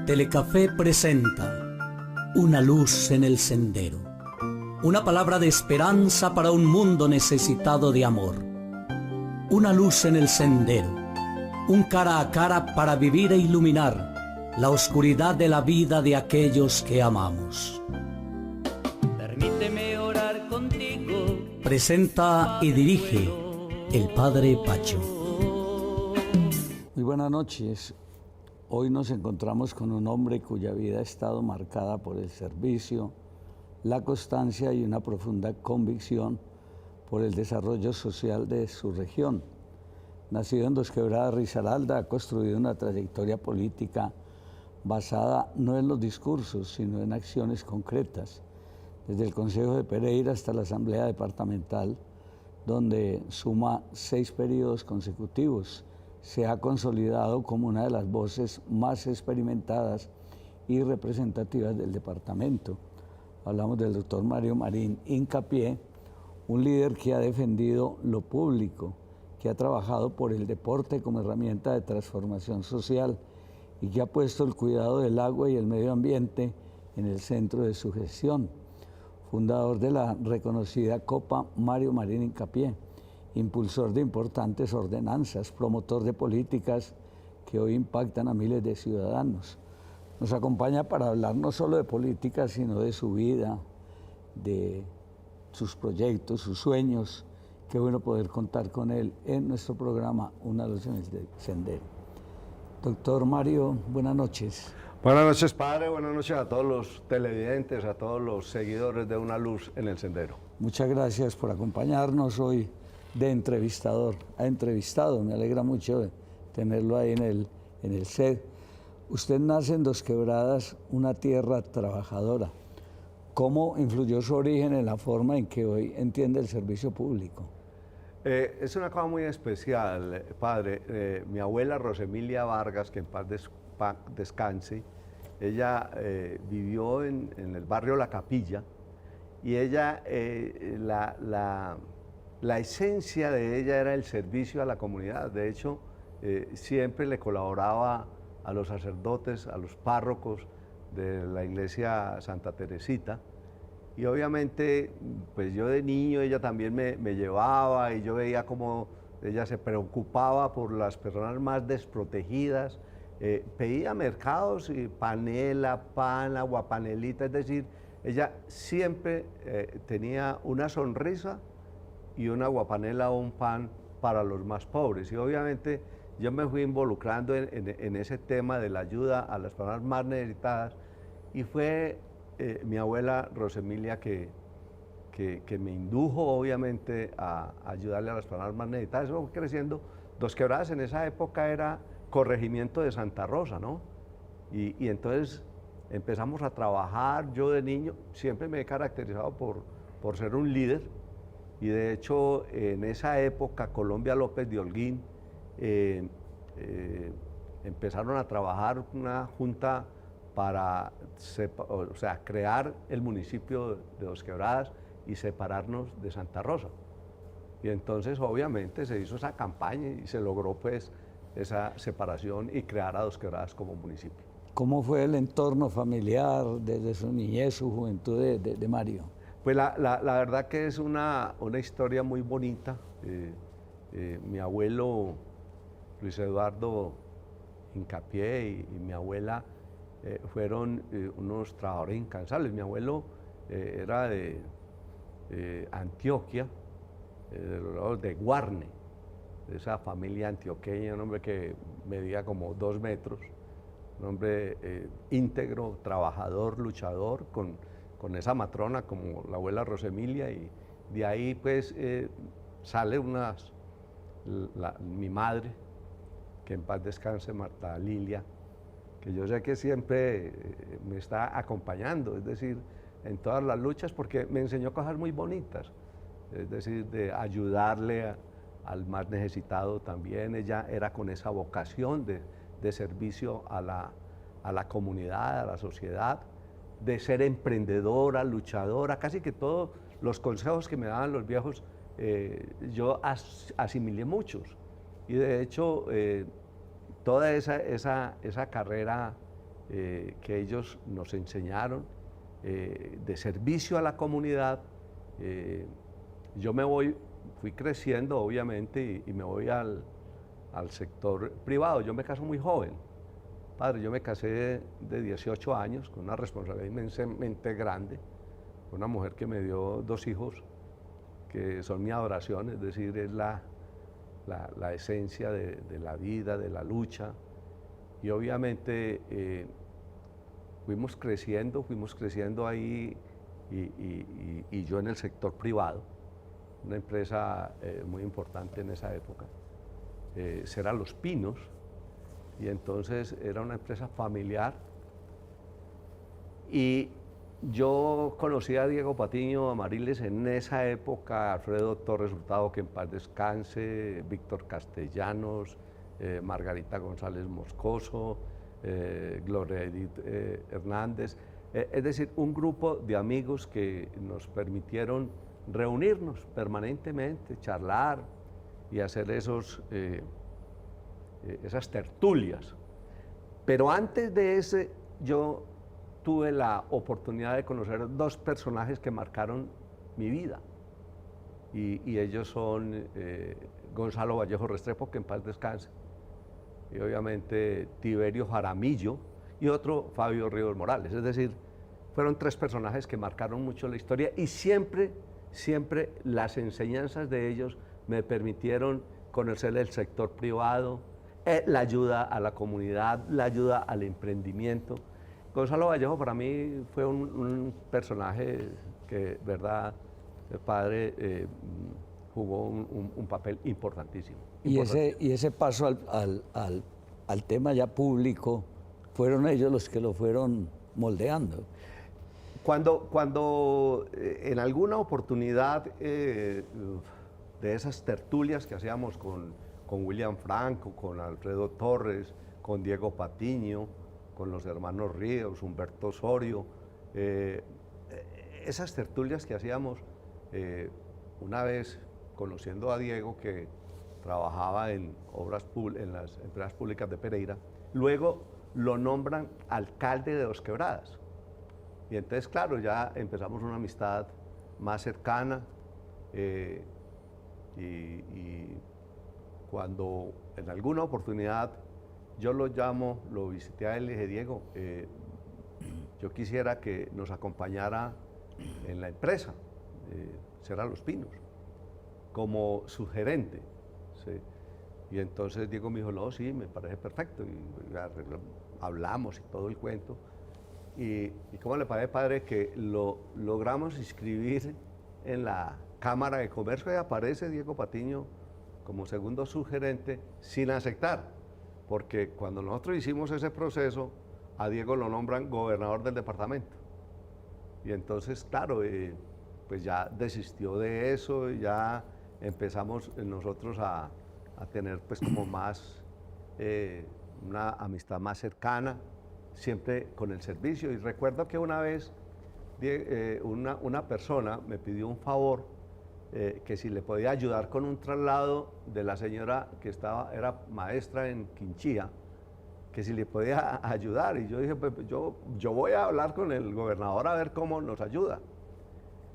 Telecafé presenta Una luz en el sendero. Una palabra de esperanza para un mundo necesitado de amor. Una luz en el sendero. Un cara a cara para vivir e iluminar la oscuridad de la vida de aquellos que amamos. Permíteme orar contigo. Presenta y dirige el Padre Pacho. Muy buenas noches. Hoy nos encontramos con un hombre cuya vida ha estado marcada por el servicio, la constancia y una profunda convicción por el desarrollo social de su región. Nacido en Dos Quebradas, Risaralda, ha construido una trayectoria política basada no en los discursos, sino en acciones concretas, desde el Consejo de Pereira hasta la Asamblea Departamental, donde suma 6 periodos consecutivos. Se ha consolidado como una de las voces más experimentadas y representativas del departamento. Hablamos del doctor Mario Marín Hincapié, un líder que ha defendido lo público, que ha trabajado por el deporte como herramienta de transformación social y que ha puesto el cuidado del agua y el medio ambiente en el centro de su gestión. Fundador de la reconocida Copa Mario Marín Hincapié, impulsor de importantes ordenanzas, promotor de políticas que hoy impactan a miles de ciudadanos. Nos acompaña para hablar no solo de política, sino de su vida, de sus proyectos, sus sueños. Qué bueno poder contar con él en nuestro programa Una luz en el sendero. Doctor Mario, buenas noches. Buenas noches, padre. Buenas noches a todos los televidentes, a todos los seguidores de Una luz en el sendero. Muchas gracias por acompañarnos hoy de entrevistador. Ha entrevistado, me alegra mucho tenerlo ahí en el set. Usted nace en Dos Quebradas, una tierra trabajadora. ¿Cómo influyó su origen en la forma en que hoy entiende el servicio público? Es una cosa muy especial, padre. Mi abuela Rosemilia Vargas, que en paz descanse, ella vivió en el barrio La Capilla, y ella, la esencia de ella era el servicio a la comunidad. De hecho, siempre le colaboraba a los sacerdotes, a los párrocos de la iglesia Santa Teresita. Y obviamente, pues yo de niño, ella también me llevaba, y yo veía cómo ella se preocupaba por las personas más desprotegidas. Pedía mercados, y panela, pan, aguapanelita, es decir, ella siempre tenía una sonrisa y una aguapanela o un pan para los más pobres. Y obviamente yo me fui involucrando en ese tema de la ayuda a las personas más necesitadas, y fue mi abuela Rosemilia que me indujo obviamente a ayudarle a las personas más necesitadas. Eso fue creciendo. Dos Quebradas en esa época era corregimiento de Santa Rosa, ¿no? Y entonces empezamos a trabajar. Yo de niño siempre me he caracterizado por ser un líder, y de hecho en esa época Colombia López de Holguín empezaron a trabajar una junta para crear el municipio de Dos Quebradas y separarnos de Santa Rosa. Y entonces obviamente se hizo esa campaña y se logró pues esa separación y crear a Dos Quebradas como municipio. ¿Cómo fue el entorno familiar desde su niñez, su juventud de Mario? Pues la verdad que es una historia muy bonita. Mi abuelo Luis Eduardo Hincapié y mi abuela fueron unos trabajadores incansables. Mi abuelo era de Antioquia, de los lados de Guarne, de esa familia antioqueña, un hombre que medía como 2 metros, un hombre íntegro, trabajador, luchador, con esa matrona como la abuela Rosemilia, y de ahí pues sale mi madre, que en paz descanse, Marta Lilia, que yo sé que siempre me está acompañando, es decir, en todas las luchas, porque me enseñó cosas muy bonitas, es decir, de ayudarle al más necesitado también. Ella era con esa vocación de servicio a la comunidad, a la sociedad, de ser emprendedora, luchadora. Casi que todos los consejos que me daban los viejos, yo asimilé muchos, y de hecho toda esa carrera que ellos nos enseñaron de servicio a la comunidad, yo fui creciendo obviamente y me voy al sector privado. Yo me caso muy joven. Padre, yo me casé de 18 años con una responsabilidad inmensamente grande, con una mujer que me dio 2 hijos que son mi adoración, es decir, es la esencia de la vida, de la lucha. Y obviamente fuimos creciendo ahí y yo en el sector privado, una empresa muy importante en esa época, será Los Pinos, y entonces era una empresa familiar. Y yo conocí a Diego Patiño Amariles en esa época, Alfredo Torres Hurtado, que en paz descanse, Víctor Castellanos, Margarita González Moscoso, Gloria Edith Hernández, es decir, un grupo de amigos que nos permitieron reunirnos permanentemente, charlar y hacer esas tertulias. Pero antes de ese, yo tuve la oportunidad de conocer 2 personajes que marcaron mi vida, y ellos son Gonzalo Vallejo Restrepo, que en paz descanse, y obviamente Tiberio Jaramillo y otro Fabio Ríos Morales. Es decir, fueron 3 personajes que marcaron mucho la historia, y siempre las enseñanzas de ellos me permitieron conocer el sector privado, la ayuda a la comunidad, la ayuda al emprendimiento. Gonzalo Vallejo para mí fue un personaje que, verdad, el padre jugó un papel importantísimo. Y ese paso al tema ya público, fueron ellos los que lo fueron moldeando. Cuando en alguna oportunidad de esas tertulias que hacíamos con William Franco, con Alfredo Torres, con Diego Patiño, con los hermanos Ríos, Humberto Osorio, esas tertulias que hacíamos, una vez conociendo a Diego, que trabajaba en las empresas públicas de Pereira, luego lo nombran alcalde de Dos Quebradas. Y entonces, claro, ya empezamos una amistad más cercana, y cuando en alguna oportunidad yo lo llamo, lo visité a él y le dije: Diego, yo quisiera que nos acompañara en la empresa, será Los Pinos, como su gerente. ¿Sí? Y entonces Diego me dijo: no, sí, me parece perfecto. Y hablamos y todo el cuento. Y cómo le parece, padre, que lo logramos inscribir en la Cámara de Comercio, y aparece Diego Patiño como segundo subgerente sin aceptar, porque cuando nosotros hicimos ese proceso, a Diego lo nombran gobernador del departamento. Y entonces, claro, pues ya desistió de eso, y ya empezamos nosotros a tener pues como más, una amistad más cercana, siempre con el servicio. Y recuerdo que una vez una persona me pidió un favor, que si le podía ayudar con un traslado de la señora que era maestra en Quinchía, que si le podía ayudar. Y yo dije: pues yo voy a hablar con el gobernador a ver cómo nos ayuda.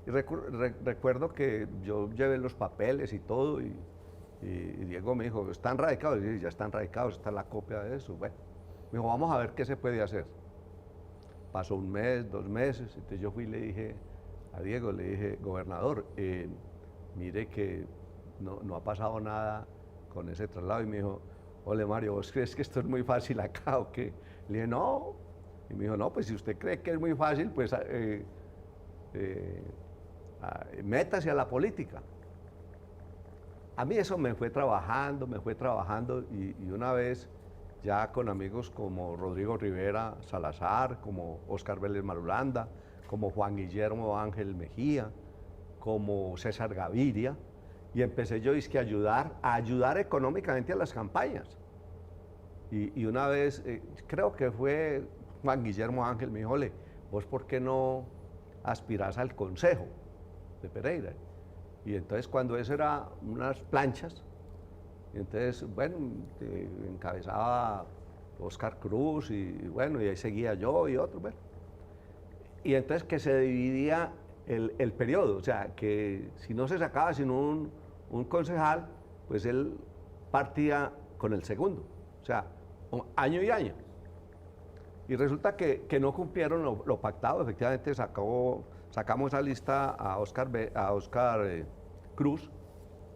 Y recuerdo que yo llevé los papeles y todo, y Diego me dijo: ¿están radicados? Y dije: ya están radicados, está la copia de eso. Bueno, me dijo: vamos a ver qué se puede hacer. Pasó 1 mes, 2 meses, entonces yo fui y le dije a Diego, le dije: gobernador, mire que no ha pasado nada con ese traslado. Y me dijo: ole Mario, ¿vos crees que esto es muy fácil acá o qué? Le dije: no. Y me dijo: no, pues si usted cree que es muy fácil, pues métase a la política. A mí eso me fue trabajando, y una vez ya con amigos como Rodrigo Rivera Salazar, como Óscar Vélez Marulanda, como Juan Guillermo Ángel Mejía, como César Gaviria, y empecé yo a ayudar económicamente a las campañas. Y una vez, creo que fue Juan Guillermo Ángel, me dijo: ole, ¿vos por qué no aspirás al consejo de Pereira? Y entonces, cuando eso era unas planchas, Y entonces, bueno, encabezaba Oscar Cruz y bueno, y ahí seguía yo y otro, bueno. Y entonces que se dividía el periodo, o sea, que si no se sacaba sino un concejal, pues él partía con el segundo, o sea, año y año. Y resulta que no cumplieron lo pactado, efectivamente sacamos esa lista a Oscar Cruz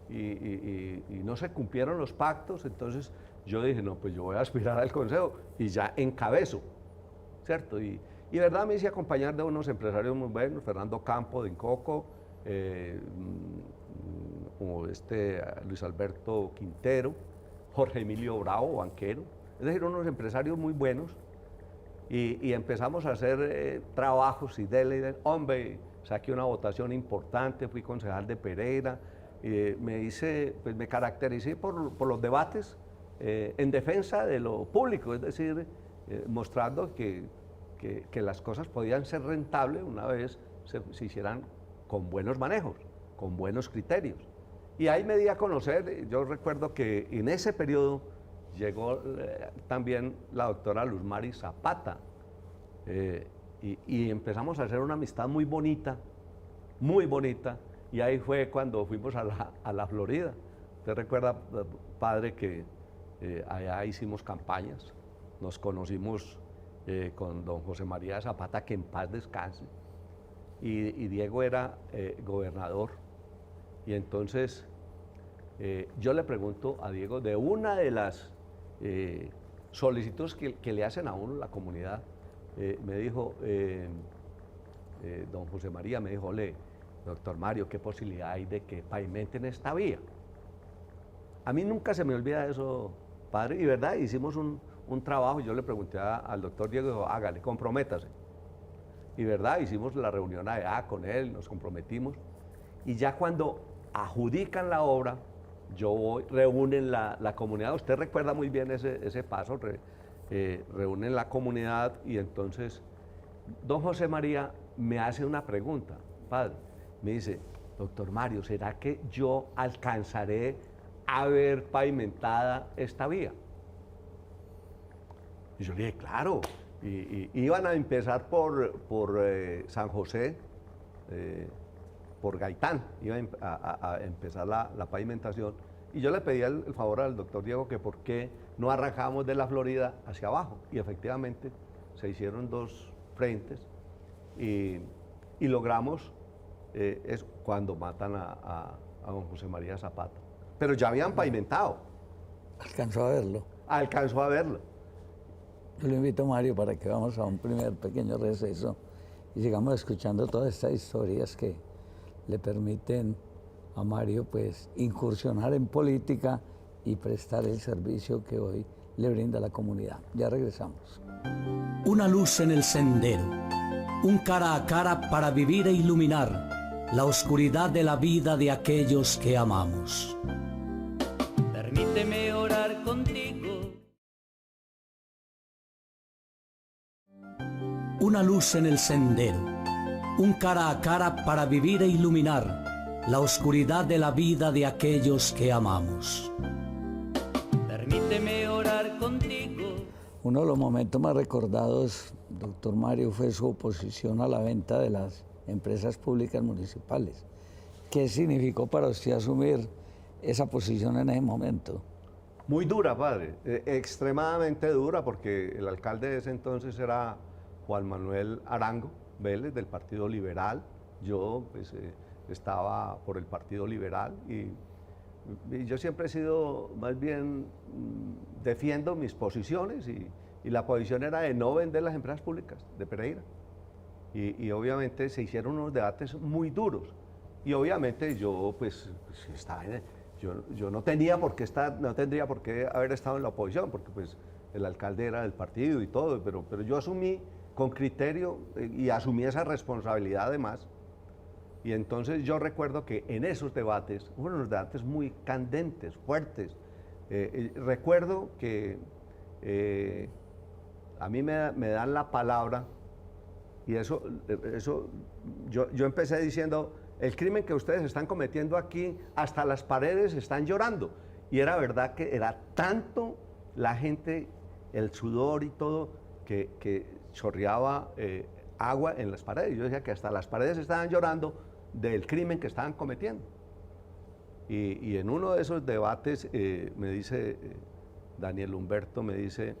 y no se cumplieron los pactos, entonces yo dije, no, pues yo voy a aspirar al consejo y ya encabezo, ¿cierto? Y verdad me hice acompañar de unos empresarios muy buenos, Fernando Campo de Incoco, como Luis Alberto Quintero, Jorge Emilio Bravo, banquero, es decir, unos empresarios muy buenos, y empezamos a hacer trabajos y dele, hombre, saqué una votación importante, fui concejal de Pereira, pues me caractericé por los debates en defensa de lo público, es decir, mostrando que las cosas podían ser rentables una vez se hicieran con buenos manejos, con buenos criterios. Y ahí me di a conocer, yo recuerdo que en ese periodo llegó también la doctora Luz Mari Zapata, y empezamos a hacer una amistad muy bonita, y ahí fue cuando fuimos a la Florida. ¿Usted recuerda, padre, que allá hicimos campañas? Nos conocimos con don José María Zapata, que en paz descanse, y Diego era gobernador. Y entonces yo le pregunto a Diego de una de las solicitudes que le hacen a uno la comunidad, me dijo, don José María me dijo, doctor Mario, ¿qué posibilidad hay de que pavimenten esta vía? A mí nunca se me olvida eso, padre, y verdad, hicimos un trabajo, yo le pregunté al doctor Diego, dijo, hágale, comprométase. Y verdad, hicimos la reunión allá con él, nos comprometimos, y ya cuando adjudican la obra, reúnen la comunidad, usted recuerda muy bien ese paso, reúnen la comunidad, y entonces don José María me hace una pregunta, padre, me dice, doctor Mario, ¿será que yo alcanzaré a ver pavimentada esta vía? Y yo le dije, claro, y iban a empezar por San José, por Gaitán, iban a empezar la pavimentación, y yo le pedí el favor al doctor Diego que por qué no arrancábamos de la Florida hacia abajo, y efectivamente se hicieron 2 frentes, y logramos es cuando matan a don José María Zapata. Pero ya habían pavimentado. ¿Alcanzó a verlo? Alcanzó a verlo. Yo le invito a Mario para que vamos a un primer pequeño receso y sigamos escuchando todas estas historias que le permiten a Mario pues incursionar en política y prestar el servicio que hoy le brinda a la comunidad. Ya regresamos. Una luz en el sendero, un cara a cara para vivir e iluminar la oscuridad de la vida de aquellos que amamos. Permíteme orar contigo. Una luz en el sendero, un cara a cara para vivir e iluminar la oscuridad de la vida de aquellos que amamos. Permíteme orar contigo. Uno de los momentos más recordados, doctor Mario, fue su oposición a la venta de las empresas públicas municipales. ¿Qué significó para usted asumir esa posición en ese momento? Muy dura, padre, extremadamente dura, porque el alcalde de ese entonces era Juan Manuel Arango Vélez, del Partido Liberal. Yo pues, estaba por el Partido Liberal y yo siempre he sido, más bien, defiendo mis posiciones y la posición era de no vender las empresas públicas de Pereira. Y obviamente se hicieron unos debates muy duros. Y obviamente yo, pues, yo no tendría por qué haber estado en la oposición, porque pues el alcalde era del partido y todo, pero yo asumí con criterio y asumí esa responsabilidad además. Y entonces yo recuerdo que en esos debates, hubo unos debates muy candentes, fuertes. Recuerdo que a mí me dan la palabra. Y eso yo empecé diciendo, el crimen que ustedes están cometiendo aquí, hasta las paredes están llorando. Y era verdad que era tanto la gente, el sudor y todo, que chorreaba agua en las paredes. Yo decía que hasta las paredes estaban llorando del crimen que estaban cometiendo. Y en uno de esos debates me dice Daniel Humberto, me dice,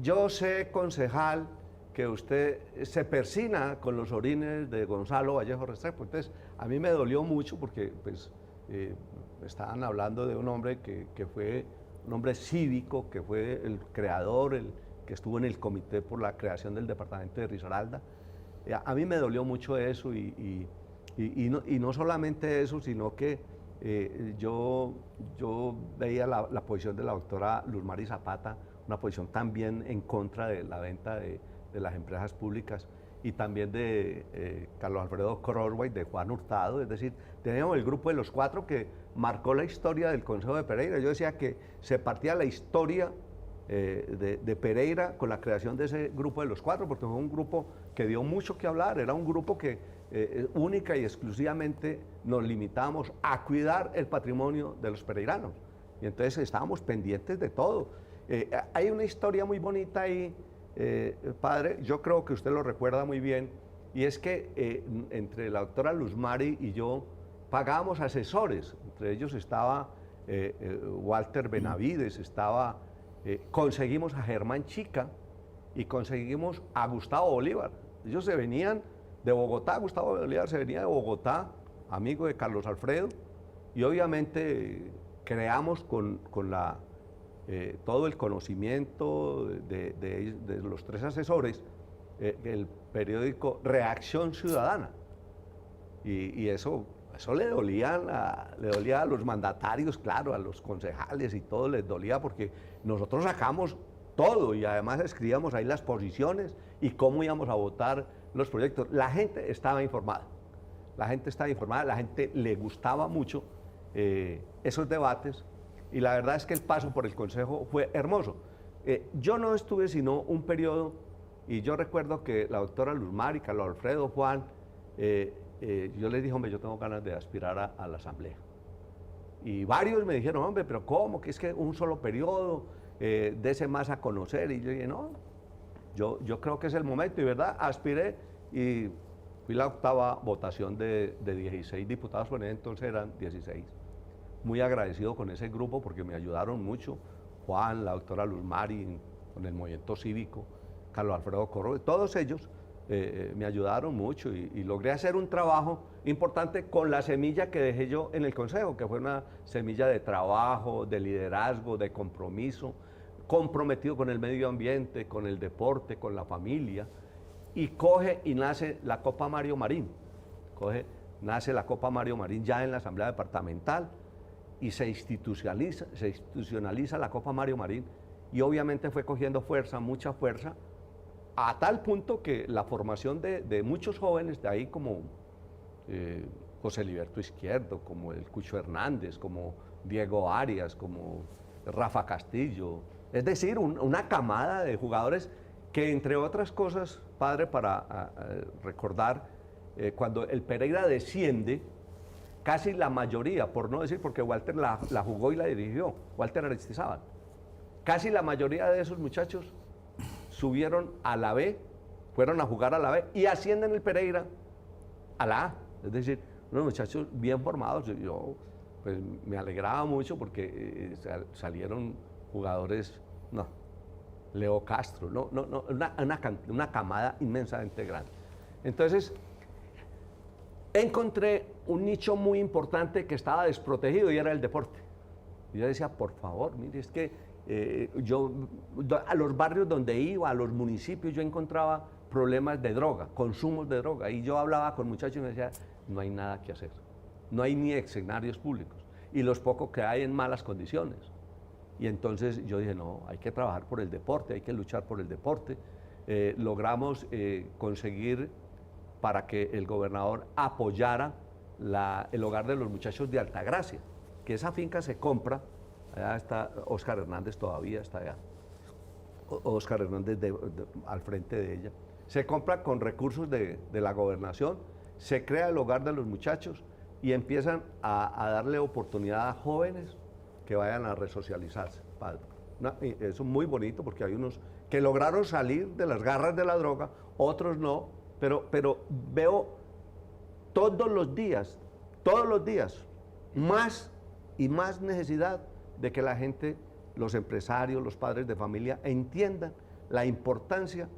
yo sé, concejal, que usted se persina con los orines de Gonzalo Vallejo Restrepo. Entonces, a mí me dolió mucho porque pues, estaban hablando de un hombre que fue un hombre cívico, que fue el creador, el que estuvo en el comité por la creación del departamento de Risaralda. A mí me dolió mucho eso y no solamente eso, sino que yo veía la posición de la doctora Luz Mari Zapata, una posición también en contra de la venta de las empresas públicas y también de Carlos Alfredo Crosway, de Juan Hurtado, es decir, teníamos el grupo de los cuatro que marcó la historia del Consejo de Pereira. Yo decía que se partía la historia de Pereira con la creación de ese grupo de los cuatro, porque fue un grupo que dio mucho que hablar, era un grupo que única y exclusivamente nos limitábamos a cuidar el patrimonio de los pereiranos. Y entonces estábamos pendientes de todo. Hay una historia muy bonita ahí, padre, yo creo que usted lo recuerda muy bien, y es que entre la doctora Luz Mari y yo pagábamos asesores, entre ellos estaba Walter Benavides, conseguimos a Germán Chica y conseguimos a Gustavo Bolívar. Ellos se venían de Bogotá, Gustavo Bolívar se venía de Bogotá, amigo de Carlos Alfredo, y obviamente creamos con todo el conocimiento de los tres asesores el periódico Reacción Ciudadana. Y eso le dolía a los mandatarios, claro, a los concejales y todo les dolía porque nosotros sacamos todo y además escribíamos ahí las posiciones y cómo íbamos a votar los proyectos. La gente estaba informada, la gente le gustaba mucho esos debates y la verdad es que el paso por el Consejo fue hermoso. Yo no estuve sino un periodo y yo recuerdo que la doctora Luz Mari, Carlos Alfredo, Juan, yo les dije, hombre, yo tengo ganas de aspirar a la asamblea. Y varios me dijeron, hombre, pero ¿cómo? Que es que un solo periodo, dese más a conocer. Y yo dije, no, yo creo que es el momento. Y verdad, aspiré y fui la octava votación de 16 diputados, por entonces eran 16. Muy agradecido con ese grupo porque me ayudaron mucho. Juan, la doctora Luz Mari, con el movimiento cívico, Carlos Alfredo Corro, todos ellos me ayudaron mucho y logré hacer un trabajo importante con la semilla que dejé yo en el Consejo, que fue una semilla de trabajo, de liderazgo, de compromiso, comprometido con el medio ambiente, con el deporte, con la familia, y coge y nace la Copa Mario Marín, nace la Copa Mario Marín ya en la Asamblea Departamental y se institucionaliza la Copa Mario Marín y obviamente fue cogiendo fuerza, mucha fuerza, a tal punto que la formación de muchos jóvenes de ahí como José Liberto Izquierdo, como el Cucho Hernández, como Diego Arias, como Rafa Castillo, es decir, una camada de jugadores que entre otras cosas, padre, para recordar, cuando el Pereira desciende, casi la mayoría, por no decir porque Walter la jugó y la dirigió, Walter Aristizábal, casi la mayoría de esos muchachos subieron a la B, fueron a jugar a la B y ascienden el Pereira a la A. Es decir, unos muchachos bien formados. Yo pues, me alegraba mucho porque salieron jugadores, Leo Castro, una camada inmensamente grande. Entonces, encontré un nicho muy importante que estaba desprotegido y era el deporte. Y yo decía, por favor, mire, es que yo a los barrios donde iba, a los municipios, yo encontraba problemas de droga, consumos de droga, y yo hablaba con muchachos y me decía, no hay nada que hacer, no hay ni escenarios públicos, y los pocos que hay en malas condiciones. Y entonces yo dije, no, hay que trabajar por el deporte, hay que luchar por el deporte. Logramos conseguir para que el gobernador apoyara el hogar de los muchachos de Altagracia, que esa finca se compra. Allá está Óscar Hernández, todavía está allá. Óscar Hernández al frente de ella. Se compra con recursos de la gobernación, se crea el hogar de los muchachos y empiezan a darle oportunidad a jóvenes que vayan a resocializarse, padre. Y eso es muy bonito porque hay unos que lograron salir de las garras de la droga, otros no, pero veo todos los días, más y más necesidad de que la gente, los empresarios, los padres de familia, entiendan la importancia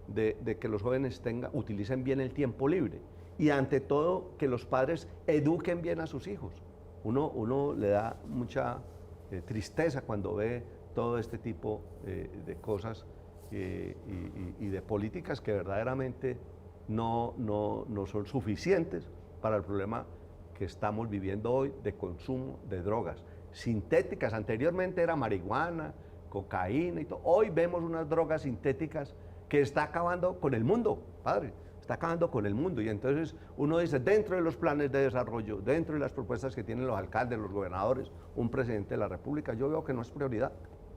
de que los jóvenes utilicen bien el tiempo libre y ante todo que los padres eduquen bien a sus hijos. Uno le da mucha tristeza cuando ve todo este tipo de cosas y de políticas que verdaderamente no son suficientes para el problema que estamos viviendo hoy de consumo de drogas sintéticas. Anteriormente era marihuana, cocaína y todo. Hoy vemos unas drogas sintéticas que está acabando con el mundo, padre, está acabando con el mundo. Y entonces uno dice, dentro de los planes de desarrollo, dentro de las propuestas que tienen los alcaldes, los gobernadores, un presidente de la República, yo veo que no es prioridad.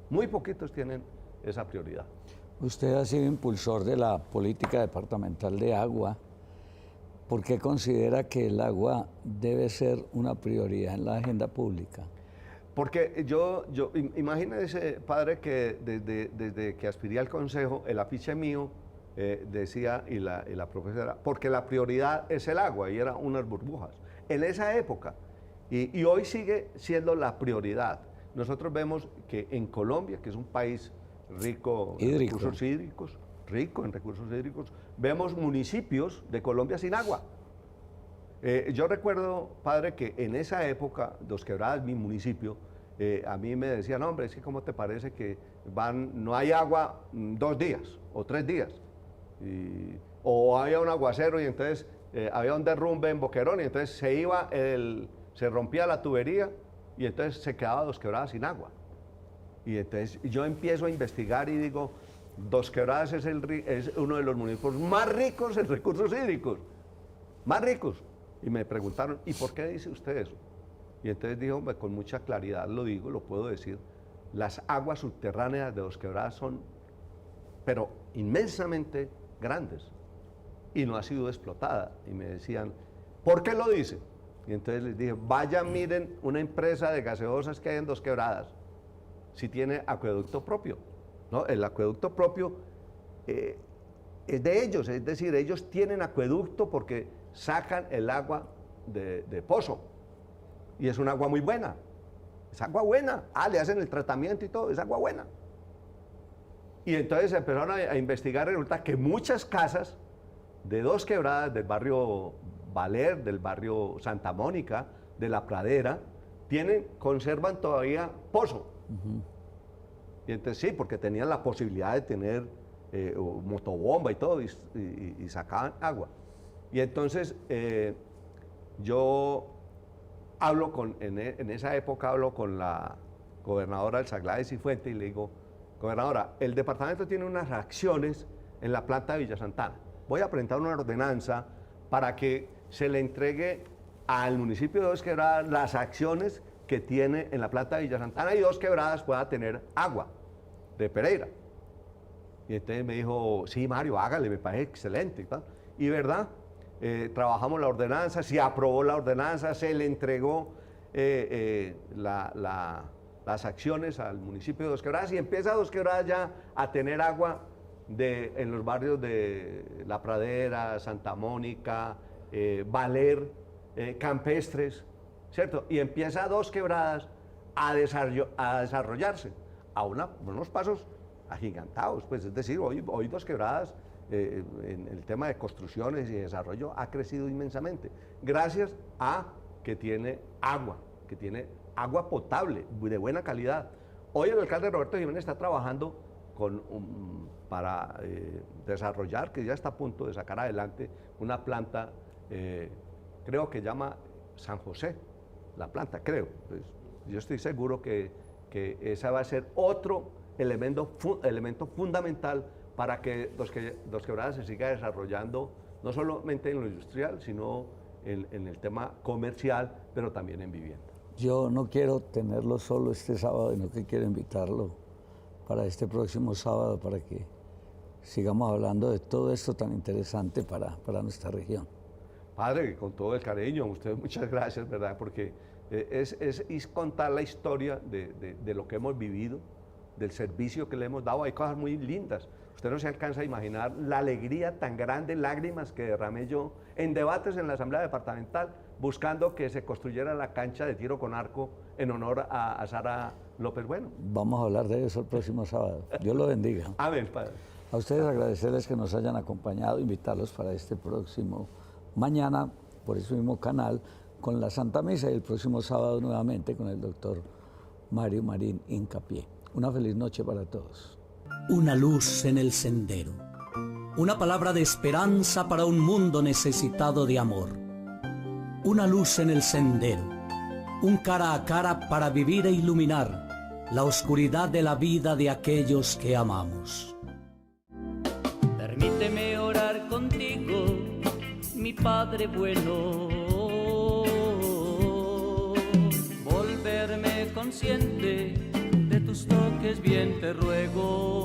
Muy poquitos tienen esa prioridad. Usted ha sido impulsor de la política departamental de agua. ¿Por qué considera que el agua debe ser una prioridad en la agenda pública? Porque imagínese, padre, que desde que aspiré al consejo, el afiche mío decía, y la profesora, porque la prioridad es el agua, y eran unas burbujas. En esa época, y hoy sigue siendo la prioridad. Nosotros vemos que en Colombia, que es un país rico en recursos hídricos, vemos municipios de Colombia sin agua. Yo recuerdo, padre, que en esa época, Dos Quebradas, mi municipio, a mí me decían, no, hombre, es que ¿cómo te parece que no hay agua 2 días o 3 días? O había un aguacero y entonces había un derrumbe en Boquerón y entonces se rompía la tubería y entonces se quedaba Dos Quebradas sin agua. Y entonces yo empiezo a investigar y digo, Dos Quebradas es uno de los municipios más ricos en recursos hídricos, más ricos. Y me preguntaron, ¿y por qué dice usted eso? Y entonces dijo, con mucha claridad lo digo, lo puedo decir, las aguas subterráneas de Dos Quebradas son, pero inmensamente grandes, y no ha sido explotada. Y me decían, ¿por qué lo dice? Y entonces les dije, vayan, miren una empresa de gaseosas que hay en Dos Quebradas, si tiene acueducto propio, ¿no? El acueducto propio es de ellos, es decir, ellos tienen acueducto porque sacan el agua de pozo, y es un agua muy buena, es agua buena, le hacen el tratamiento y todo, es agua buena. Y entonces empezaron a investigar, resulta que muchas casas de Dos Quebradas, del barrio Valer, del barrio Santa Mónica, de La Pradera, conservan todavía pozo. Y entonces sí, porque tenían la posibilidad de tener motobomba y todo, y sacaban agua. Y entonces yo en esa época hablo con la gobernadora Elsa Gladys Cifuentes y le digo, gobernadora, el departamento tiene unas acciones en la planta de Villa Santana. Voy a presentar una ordenanza para que se le entregue al municipio de Dos Quebradas las acciones que tiene en la planta de Villa Santana y Dos Quebradas pueda tener agua de Pereira. Y entonces me dijo, sí, Mario, hágale, me parece excelente y tal. Y verdad, trabajamos la ordenanza, se aprobó la ordenanza, se le entregó las acciones al municipio de Dos Quebradas y empieza Dos Quebradas ya a tener agua en los barrios de La Pradera, Santa Mónica, Valer, Campestres, ¿cierto? Y empieza Dos Quebradas a desarrollarse a unos pasos agigantados, pues es decir, hoy Dos Quebradas en el tema de construcciones y desarrollo ha crecido inmensamente, gracias a que tiene agua potable, de buena calidad. Hoy el alcalde Roberto Jiménez está trabajando para desarrollar, que ya está a punto de sacar adelante, una planta, creo que llama San José, la planta, creo. Pues, yo estoy seguro que esa va a ser otro elemento fundamental para que Dos Quebradas se siga desarrollando, no solamente en lo industrial, sino en el tema comercial, pero también en vivienda. Yo no quiero tenerlo solo este sábado, sino que quiero invitarlo para este próximo sábado para que sigamos hablando de todo esto tan interesante para nuestra región. Padre, con todo el cariño, a usted muchas gracias, ¿verdad? Porque Es contar la historia de lo que hemos vivido, del servicio que le hemos dado. Hay cosas muy lindas. Usted no se alcanza a imaginar la alegría tan grande, lágrimas que derramé yo en debates en la Asamblea Departamental, buscando que se construyera la cancha de tiro con arco en honor a Sara López Bueno. Vamos a hablar de eso el próximo sábado. Dios lo bendiga. Amén, Padre. A ustedes agradecerles que nos hayan acompañado, invitarlos para este próximo mañana, por ese mismo canal, con la Santa Misa, y el próximo sábado nuevamente con el doctor Mario Marín Hincapié. Una feliz noche para todos. Una luz en el sendero. Una palabra de esperanza para un mundo necesitado de amor. Una luz en el sendero. Un cara a cara para vivir e iluminar la oscuridad de la vida de aquellos que amamos. Permíteme orar contigo, mi Padre bueno. Volverme consciente de tus toques, bien te ruego.